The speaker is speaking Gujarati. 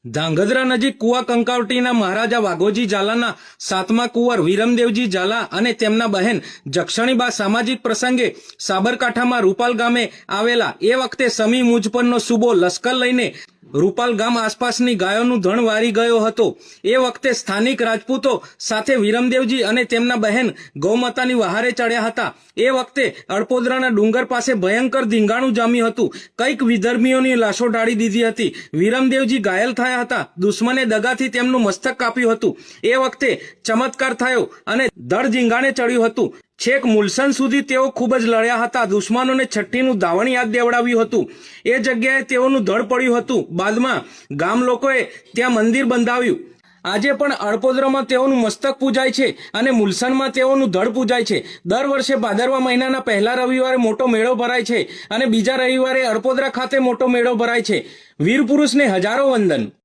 ધાંગધ્રા નજીક કુવા કંકાવટીના મહારાજા વાઘોજી ઝાલાના સાતમા કુંવર વીરમદેવજી ઝાલા અને તેમના બહેન જક્ષણીબા સામાજિક પ્રસંગે સાબરકાંઠામાં રૂપાલ ગામે આવેલા એ વખતે સમી મુજ પરનો સુબો લશ્કર લઈને રૂપાલ ગામ આસપાસની ગાયોનું ધણ વારી ગયો હતો। એ વખતે સ્થાનિક રાજપૂતો સાથે વીરમદેવજી અને તેમના બહેન ગૌમાતાની વહારે ચડ્યા હતા। એ વખતે અડપોદરાના ડુંગર પાસે ભયંકર ધીંગાણું જામ્યું હતું। કંઈક વિધર્મીઓની લાશો ઢાળી દીધી હતી। વીરમદેવજી ઘાયલ થયા હતા। દુશ્મને દગાથી તેમનું મસ્તક કાપ્યું હતું। એ વખતે ચમત્કાર થયો અને ધડ ધીંગાણે ચડ્યું હતું। છેક મુલસન સુધી તેઓ ખૂબ જ લડ્યા હતા। દુશ્મનોને છઠ્ઠીનું ધાવણ યાદ દેવડાવ્યું હતું। એ જગ્યાએ તેઓનું ધડ પડ્યું હતું। બાદમાં ગામ લોકોએ ત્યાં મંદિર બંધાવ્યું। આજે પણ અડપોદરામાં તેઓનું મસ્તક પૂજાય છે અને મુલસનમાં તેઓનું ધડ પૂજાય છે। દર વર્ષે ભાદરવા મહિનાના પહેલા રવિવારે મોટો મેળો ભરાય છે અને બીજા રવિવારે અડપોદરા ખાતે મોટો મેળો ભરાય છે। વીર પુરુષને હજારો વંદન।